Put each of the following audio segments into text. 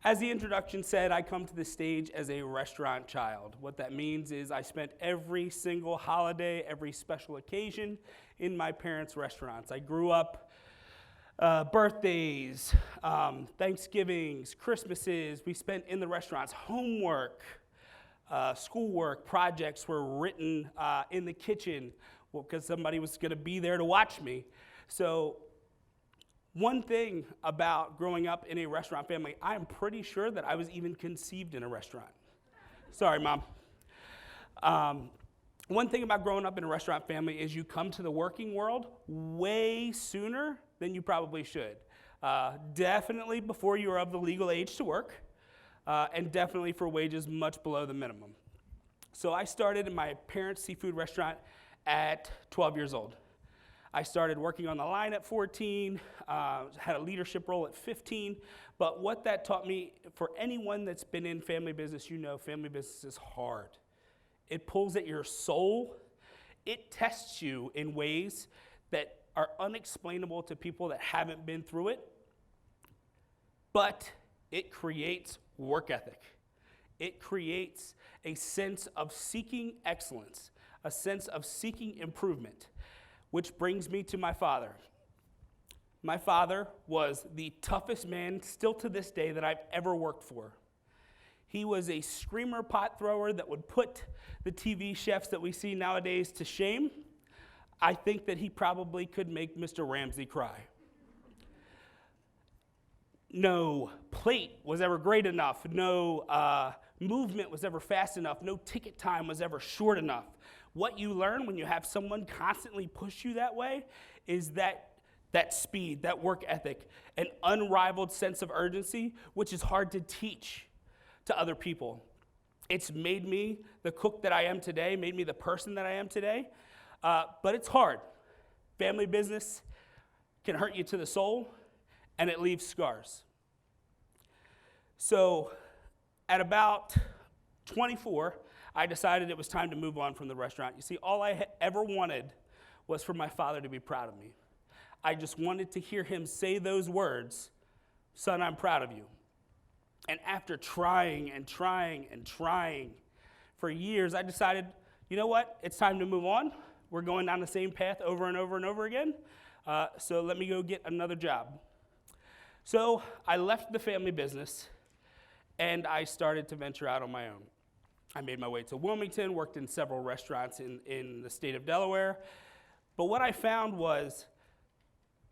As the introduction said, I come to the stage as a restaurant child. What that means is I spent every single holiday, every special occasion in my parents' restaurants. I grew up birthdays, Thanksgivings, Christmases, we spent in the restaurants. Homework, schoolwork, projects were written in the kitchen because somebody was going to be there to watch me. So one thing about growing up in a restaurant family, I am pretty sure that I was even conceived in a restaurant. Sorry, Mom. One thing about growing up in a restaurant family is you come to the working world way sooner than you probably should. Definitely before you are of the legal age to work, and definitely for wages much below the minimum. So I started in my parents' seafood restaurant at 12 years old. I started working on the line at 14, had a leadership role at 15, but what that taught me, for anyone that's been in family business, you know family business is hard. It pulls at your soul. It tests you in ways that are unexplainable to people that haven't been through it, but it creates work ethic. It creates a sense of seeking excellence, a sense of seeking improvement. Which brings me to my father. My father was the toughest man, still to this day, that I've ever worked for. He was a screamer pot thrower that would put the TV chefs that we see nowadays to shame. I think that he probably could make Mr. Ramsay cry. No plate was ever great enough. No movement was ever fast enough. No ticket time was ever short enough. What you learn when you have someone constantly push you that way is that speed, that work ethic, an unrivaled sense of urgency, which is hard to teach to other people. It's made me the cook that I am today, made me the person that I am today, but it's hard. Family business can hurt you to the soul, and it leaves scars. So at about 24, I decided it was time to move on from the restaurant. You see, all I ever wanted was for my father to be proud of me. I just wanted to hear him say those words, "Son, I'm proud of you." And after trying and trying and trying for years, I decided, you know what? It's time to move on. We're going down the same path over and over and over again. So let me go get another job. So I left the family business, and I started to venture out on my own. I made my way to Wilmington, worked in several restaurants in the state of Delaware. But what I found was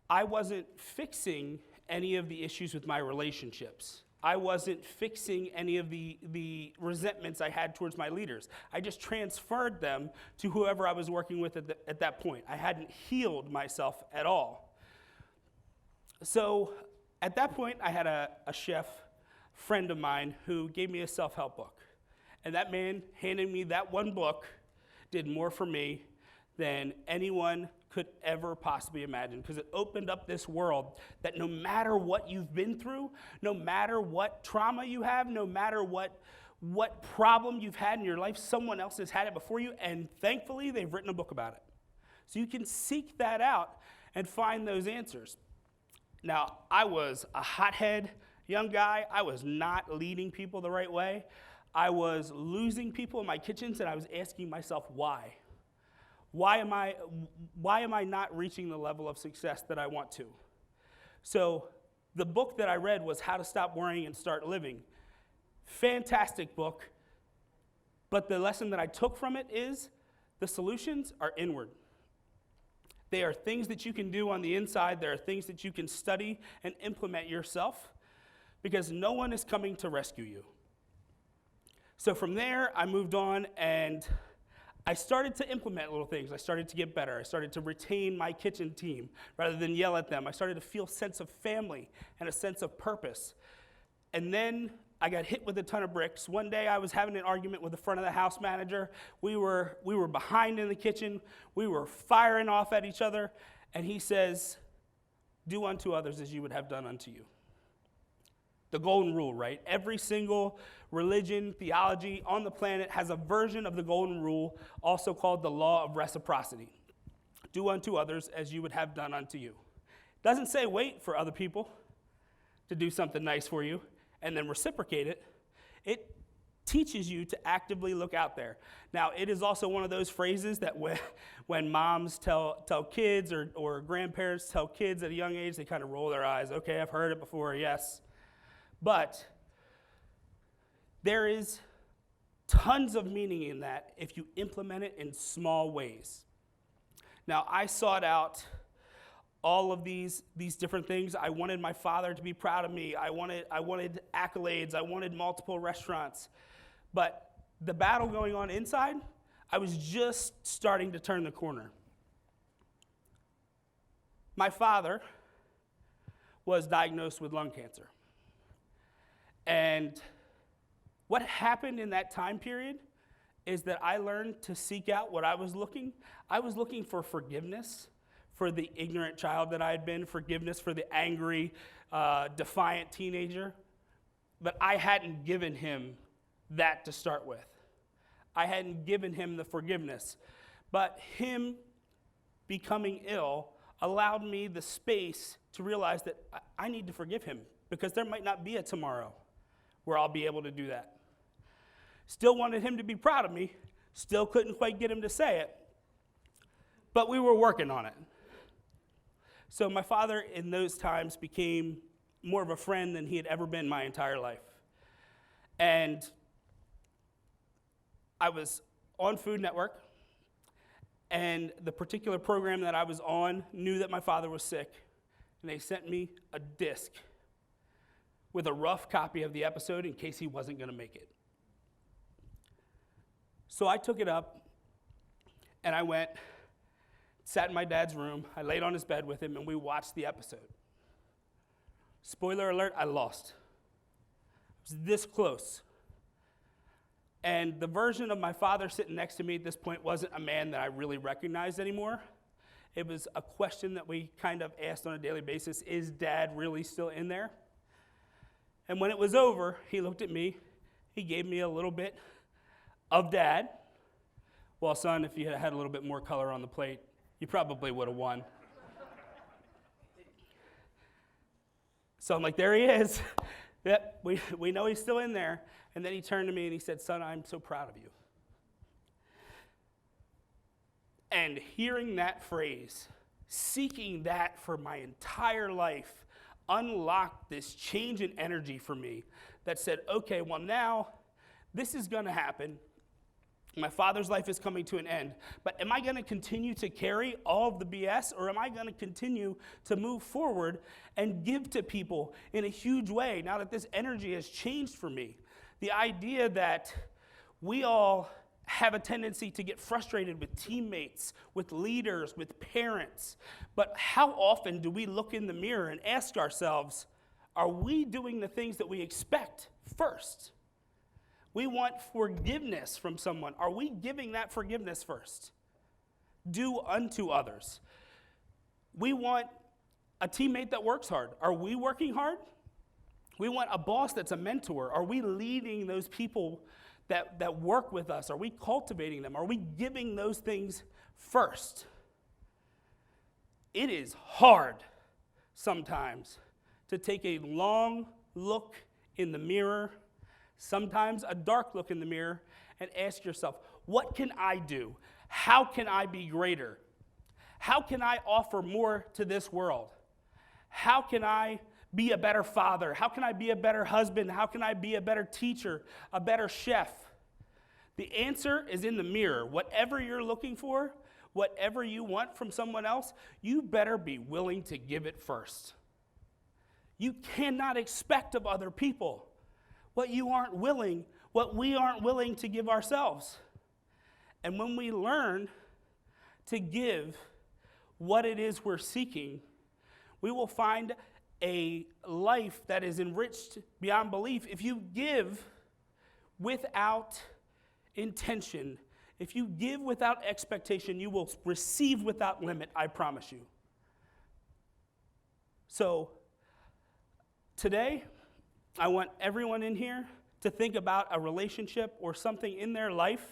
I wasn't fixing any of the issues with my relationships. I wasn't fixing any of the resentments I had towards my leaders. I just transferred them to whoever I was working with at that point. I hadn't healed myself at all. So at that point, I had a chef friend of mine who gave me a self-help book. And that man handing me that one book did more for me than anyone could ever possibly imagine, because it opened up this world that no matter what you've been through, no matter what trauma you have, no matter what problem you've had in your life, someone else has had it before you, and thankfully they've written a book about it. So you can seek that out and find those answers. Now, I was a hothead young guy. I was not leading people the right way. I was losing people in my kitchens, and I was asking myself, why? Why am I not reaching the level of success that I want to? So the book that I read was How to Stop Worrying and Start Living. Fantastic book, but the lesson that I took from it is the solutions are inward. They are things that you can do on the inside. There are things that you can study and implement yourself, because no one is coming to rescue you. So from there, I moved on, and I started to implement little things. I started to get better. I started to retain my kitchen team rather than yell at them. I started to feel a sense of family and a sense of purpose. And then I got hit with a ton of bricks. One day I was having an argument with the front of the house manager. We were behind in the kitchen. We were firing off at each other. And he says, "Do unto others as you would have done unto you." The golden rule, right? Every single religion, theology on the planet has a version of the golden rule, also called the law of reciprocity. Do unto others as you would have done unto you. Doesn't say wait for other people to do something nice for you, and then reciprocate it, it teaches you to actively look out there. Now, it is also one of those phrases that when moms tell kids or grandparents tell kids at a young age, they kind of roll their eyes. Okay, I've heard it before, yes. But there is tons of meaning in that if you implement it in small ways. Now, I sought out all of these different things. I wanted my father to be proud of me. I wanted accolades. I wanted multiple restaurants. But the battle going on inside, I was just starting to turn the corner. My father was diagnosed with lung cancer. And what happened in that time period is that I learned to seek out what I was looking. I was looking for forgiveness for the ignorant child that I had been, forgiveness for the angry, defiant teenager. But I hadn't given him that to start with. I hadn't given him the forgiveness. But him becoming ill allowed me the space to realize that I need to forgive him, because there might not be a tomorrow where I'll be able to do that. Still wanted him to be proud of me, still couldn't quite get him to say it, but we were working on it. So my father in those times became more of a friend than he had ever been my entire life. And I was on Food Network, and the particular program that I was on knew that my father was sick, and they sent me a disc with a rough copy of the episode in case he wasn't going to make it. So I took it up, and I went, sat in my dad's room, I laid on his bed with him, and we watched the episode. Spoiler alert, I lost. I was this close. And the version of my father sitting next to me at this point wasn't a man that I really recognized anymore. It was a question that we kind of asked on a daily basis: is Dad really still in there? And when it was over, he looked at me, he gave me a little bit of Dad. Well, son, if you had a little bit more color on the plate, you probably would have won. So I'm like, there he is. Yep, we know he's still in there. And then he turned to me and he said, son, I'm so proud of you. And hearing that phrase, seeking that for my entire life, unlocked this change in energy for me that said, okay, well now this is going to happen. My father's life is coming to an end. But am I going to continue to carry all of the BS, or am I going to continue to move forward and give to people in a huge way now that this energy has changed for me? The idea that we all have a tendency to get frustrated with teammates, with leaders, with parents. But how often do we look in the mirror and ask ourselves, are we doing the things that we expect first? We want forgiveness from someone. Are we giving that forgiveness first? Do unto others. We want a teammate that works hard. Are we working hard? We want a boss that's a mentor. Are we leading those people that work with us? Are we cultivating them? Are we giving those things first? It is hard sometimes to take a long look in the mirror, sometimes a dark look in the mirror, and ask yourself, what can I do? How can I be greater? How can I offer more to this world? How can I be a better father? How can I be a better husband? How can I be a better teacher, a better chef? The answer is in the mirror. Whatever you're looking for, whatever you want from someone else, you better be willing to give it first. You cannot expect of other people what we aren't willing to give ourselves. And when we learn to give what it is we're seeking, we will find a life that is enriched beyond belief. If you give without intention, if you give without expectation, you will receive without limit, I promise you. So today, I want everyone in here to think about a relationship or something in their life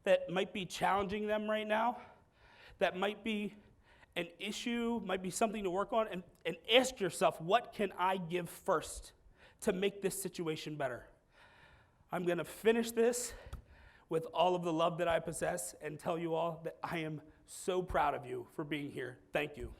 that might be challenging them right now, that might be an issue, might be something to work on, and ask yourself, what can I give first to make this situation better. I'm going to finish this with all of the love that I possess and tell you all that I am so proud of you for being here. Thank you.